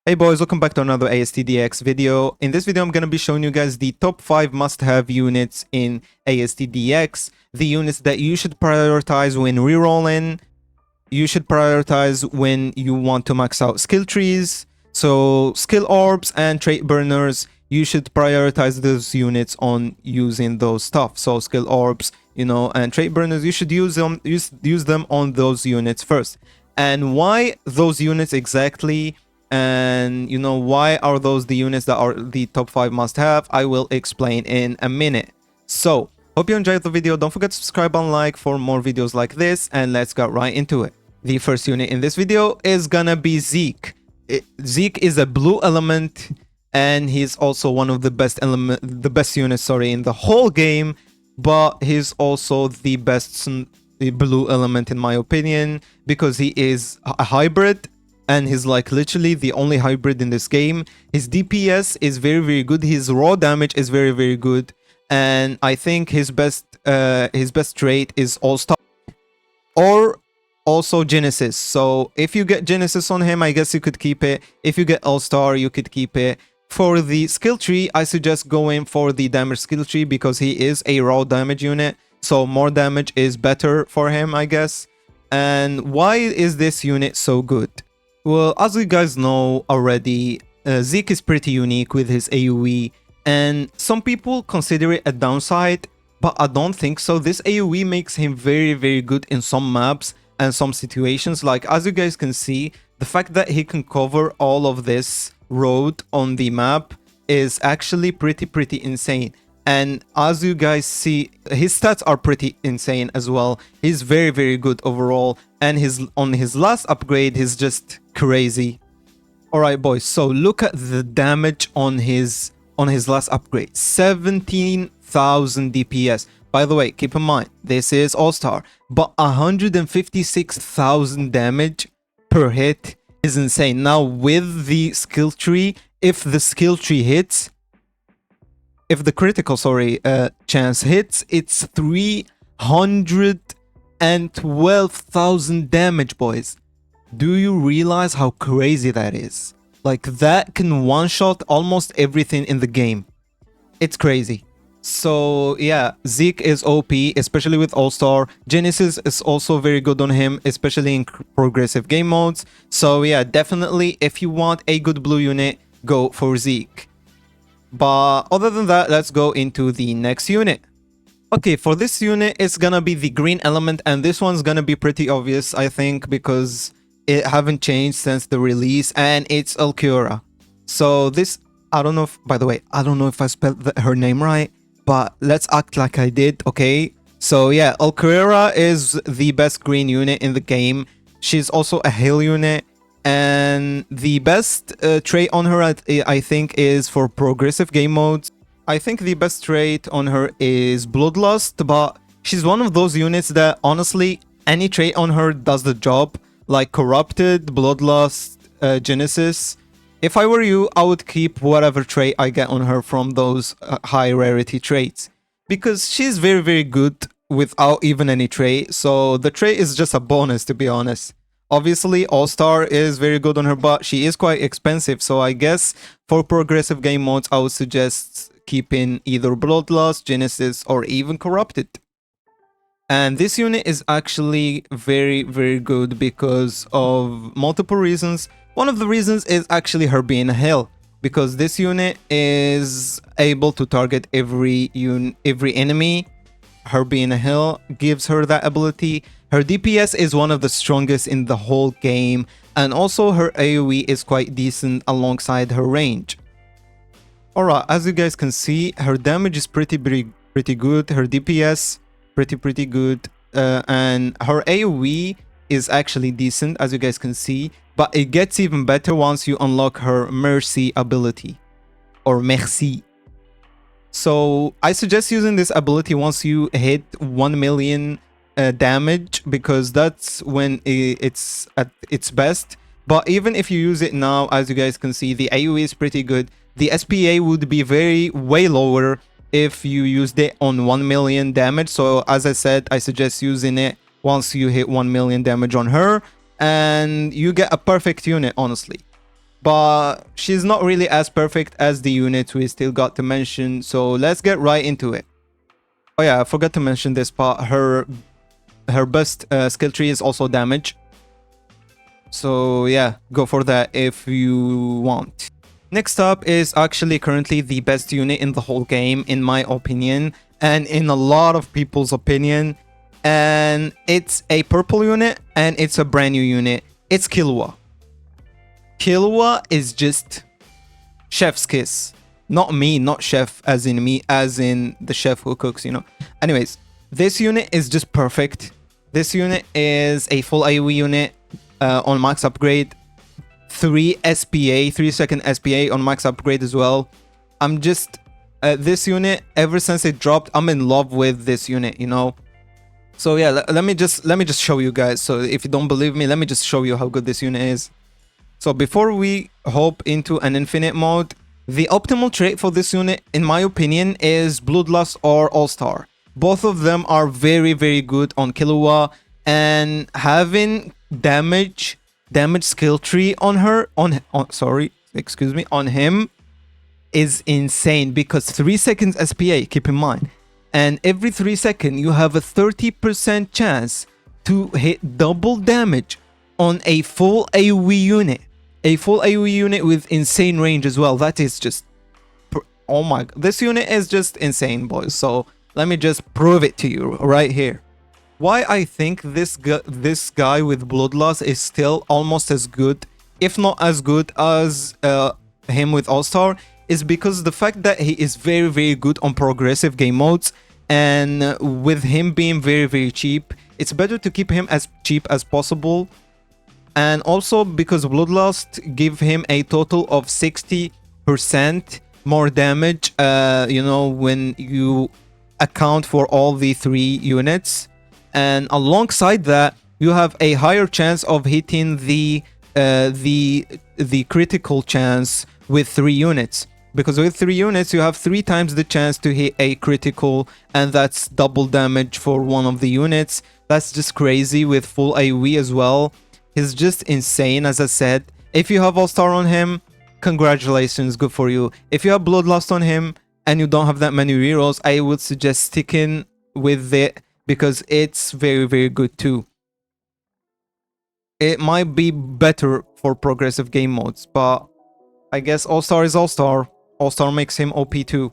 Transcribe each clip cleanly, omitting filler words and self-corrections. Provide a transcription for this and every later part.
Hey boys, welcome back to another ASTDX video. In this video, I'm going to be showing you guys the top 5 must-have units in ASTDX. The units that you should prioritize when rerolling. You should prioritize when you want to max out skill trees. So skill orbs and trait burners, you should prioritize those units on using those stuff. So skill orbs, and trait burners, you should use them on those units first. And why those units exactly? And why are those the units that are the top 5 must have? I will explain in a minute. So hope you enjoyed the video. Don't forget to subscribe and like for more videos like this, and let's get right into it. The first unit in this video is gonna be Zeke. Zeke is a blue element, and he's also one of the best units in the whole game, but he's also the best blue element in my opinion, because he is a hybrid. And he's like literally the only hybrid in this game. His DPS is very good. His raw damage is very good. And I think his best trait is All-Star or also Genesis. So if you get Genesis on him, I guess you could keep it. If you get All-Star, you could keep it. For the skill tree, I suggest going for the damage skill tree because he is a raw damage unit. So more damage is better for him, I guess. And why is this unit so good? Well, as you guys know already, Zeke is pretty unique with his AoE, and some people consider it a downside, but I don't think so. This AoE makes him very good in some maps and some situations. Like, as you guys can see, the fact that he can cover all of this road on the map is actually pretty insane. And as you guys see, his stats are pretty insane as well. He's very good overall, and on his last upgrade, he's just crazy. Alright boys, so look at the damage on his last upgrade. 17,000 DPS. By the way, keep in mind, this is All-Star, but 156,000 damage per hit is insane. Now with the skill tree, if the skill tree hits, if the critical chance hits, it's 312,000 damage, boys. Do you realize how crazy that is? Like, that can one-shot almost everything in the game. It's crazy. So yeah, Zeke is OP, especially with All-Star. Genesis is also very good on him, especially in progressive game modes. So yeah, definitely if you want a good blue unit, go for Zeke. But other than that, let's go into the next unit. Okay, for this unit, it's gonna be the green element, and this one's gonna be pretty obvious, I think, because it haven't changed since the release, and it's Alcura. So this, I don't know if, by the way, I don't know if I spelled her name right, but let's act like I did, okay? So yeah, Alcura is the best green unit in the game. She's also a heal unit. And the best trait on her, I think, is for progressive game modes. I think the best trait on her is Bloodlust, but she's one of those units that, honestly, any trait on her does the job. Like Corrupted, Bloodlust, Genesis. If I were you, I would keep whatever trait I get on her from those high rarity traits. Because she's very good without even any trait, so the trait is just a bonus, to be honest. Obviously, All-Star is very good on her, but she is quite expensive. So I guess for progressive game modes, I would suggest keeping either Bloodlust, Genesis, or even Corrupted. And this unit is actually very good because of multiple reasons. One of the reasons is actually her being a heal, because this unit is able to target every enemy. Her being a heal gives her that ability. Her DPS is one of the strongest in the whole game, and also her AoE is quite decent alongside her range. Alright, as you guys can see, her damage is pretty good, her DPS pretty good, and her AoE is actually decent, as you guys can see, but it gets even better once you unlock her Mercy ability, or Merci. So I suggest using this ability once you hit 1 million damage, because that's when it's at its best. But even if you use it now, as you guys can see, the AoE is pretty good. The SPA would be way lower if you used it on 1 million damage. So as I said, I suggest using it once you hit 1 million damage on her, and you get a perfect unit, honestly. but she's not really as perfect as the units we still got to mention, so let's get right into it. Oh yeah, I forgot to mention this part. Her best skill tree is also damage, so yeah, go for that if you want. Next up is actually currently the best unit in the whole game, in my opinion, and in a lot of people's opinion. And it's a purple unit, and it's a brand new unit. It's Killua. Killua is just chef's kiss. Not me, not chef as in me, as in the chef who cooks, you know. Anyways, this unit is just perfect. This unit is a full AoE unit on max upgrade. 3 SPA, 3 second SPA on max upgrade as well. I'm just this unit, ever since it dropped, I'm in love with this unit, you know. So yeah, let me just show you guys. So if you don't believe me, let me just show you how good this unit is. So before we hop into an infinite mode, the optimal trait for this unit, in my opinion, is Bloodlust or All-Star. Both of them are very, very good on Killua, and having damage skill tree on her, on him, is insane, because 3 seconds SPA, keep in mind, and every 3 seconds you have a 30% chance to hit double damage on a full AoE unit. A full AoE unit with insane range as well. That is just, oh my, this unit is just insane, boys. So let me just prove it to you right here. Why I think this guy with Bloodlust is still almost as good, if not as good as him with All-Star, is because the fact that he is very, very good on progressive game modes, and with him being very, very cheap, it's better to keep him as cheap as possible. And also because Bloodlust give him a total of 60% more damage, you know, when you account for all the 3 units. And alongside that, you have a higher chance of hitting the critical chance with 3 units. Because with 3 units, you have 3 times the chance to hit a critical, and that's double damage for one of the units. That's just crazy with full AoE as well. He's just insane, as I said. If you have All-Star on him, congratulations, good for you. If you have Bloodlust on him and you don't have that many rerolls, I would suggest sticking with it, because it's very, very good too. It might be better for progressive game modes, but I guess All-Star is All-Star. All-Star makes him OP too.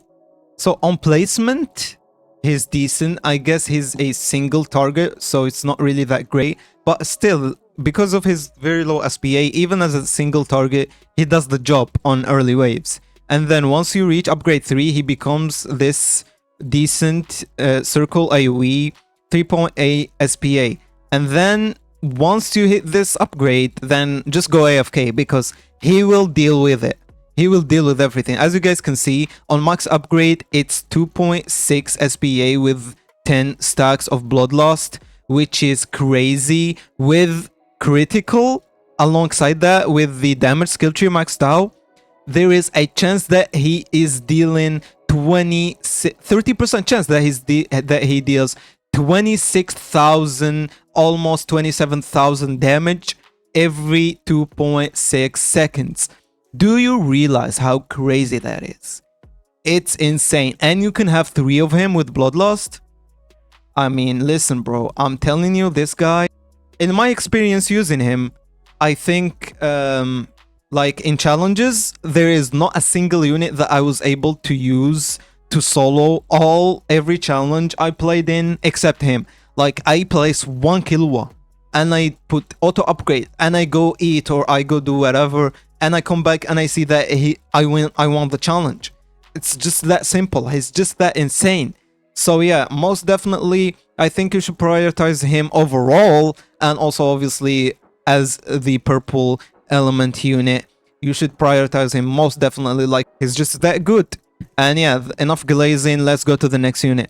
So on placement, he's decent. I guess he's a single target, so it's not really that great. But still, because of his very low SPA, even as a single target, he does the job on early waves. And then once you reach upgrade 3, he becomes this decent circle AoE, 3.8 SPA. And then once you hit this upgrade, then just go AFK, because he will deal with it. He will deal with everything. As you guys can see, on max upgrade, it's 2.6 SPA with 10 stacks of Bloodlust, which is crazy. With critical, alongside that, with the damage skill tree maxed out, there is a chance that he is dealing 30% chance that he deals 26,000, almost 27,000 damage every 2.6 seconds. Do you realize how crazy that is? It's insane. And you can have 3 of him with Bloodlust. I mean, listen, bro, I'm telling you, this guy, in my experience using him, I think like in challenges, there is not a single unit that I was able to use to solo every challenge I played in except him. Like, I place 1 Killua and I put auto upgrade and I go eat or I go do whatever, and I come back and I see that I won the challenge. It's just that simple. He's just that insane. So yeah, most definitely, I think you should prioritize him overall, and also obviously as the purple element unit, you should prioritize him most definitely. Like, he's just that good. And yeah, enough glazing, let's go to the next unit.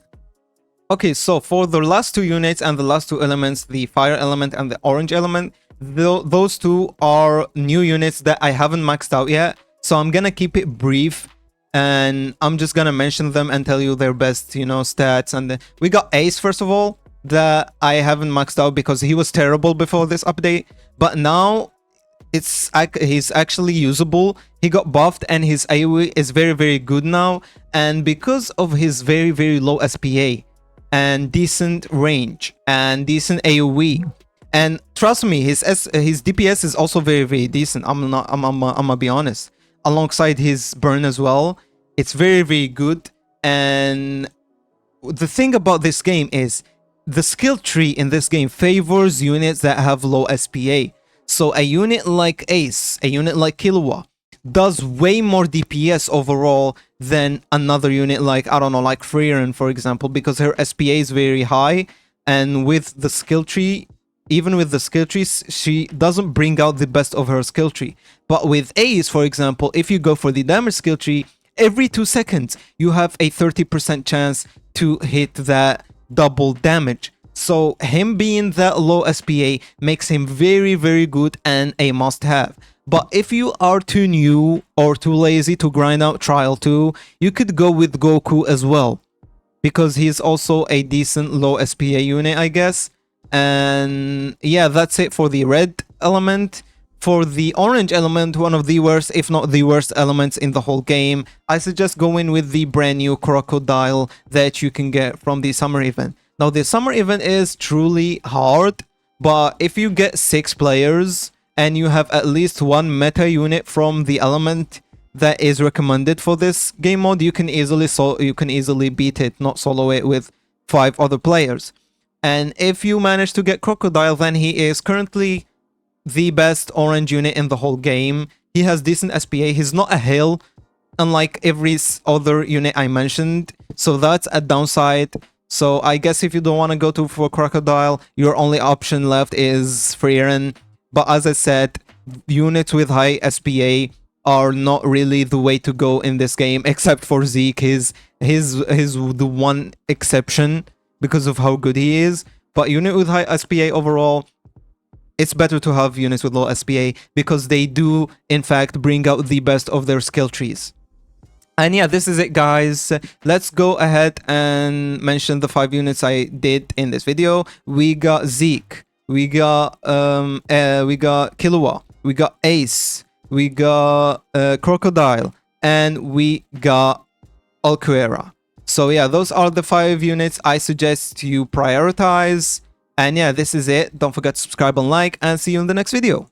Okay, so for the last 2 units and the last 2 elements, the fire element and the orange element, those 2 are new units that I haven't maxed out yet. So I'm gonna keep it brief, and I'm just gonna mention them and tell you their best, you know, stats. And we got Ace, first of all, that I haven't maxed out because he was terrible before this update. But now he's actually usable. He got buffed and his AoE is very, very good now. And because of his very, very low SPA and decent range and decent AoE, and trust me, his DPS is also very, very decent. I'm gonna be honest. Alongside his burn as well, it's very, very good. And the thing about this game is the skill tree in this game favors units that have low SPA. So a unit like Ace, a unit like Killua, does way more DPS overall than another unit like, I don't know, like Freeran, for example, because her SPA is very high. And with the skill tree, even with the skill trees, she doesn't bring out the best of her skill tree. But with Ace, for example, if you go for the damage skill tree, every 2 seconds, you have a 30% chance to hit that double damage. So him being that low SPA makes him very, very good and a must-have. But if you are too new or too lazy to grind out Trial 2, you could go with Goku as well, because he's also a decent low SPA unit, I guess. And yeah, that's it for the red element. For the orange element, one of the worst, if not the worst elements in the whole game, I suggest going with the brand new Crocodile that you can get from the summer event. Now, the summer event is truly hard, but if you get 6 players and you have at least one meta unit from the element that is recommended for this game mode, you can easily beat it, not solo it with 5 other players. And if you manage to get Crocodile, then he is currently the best orange unit in the whole game. He has decent SPA. He's not a hill, unlike every other unit I mentioned. So that's a downside. So I guess if you don't want to go for Crocodile, your only option left is Freeran. But as I said, units with high SPA are not really the way to go in this game, except for Zeke. He's the one exception because of how good he is. But unit with high SPA overall, it's better to have units with low SPA because they do, in fact, bring out the best of their skill trees. And yeah, this is it, guys. Let's go ahead and mention the 5 units I did in this video. We got Zeke, we got Killua, we got Ace, we got Crocodile, and we got Alcuera. So yeah, those are the 5 units I suggest you prioritize. And yeah, this is it. Don't forget to subscribe and like, and see you in the next video.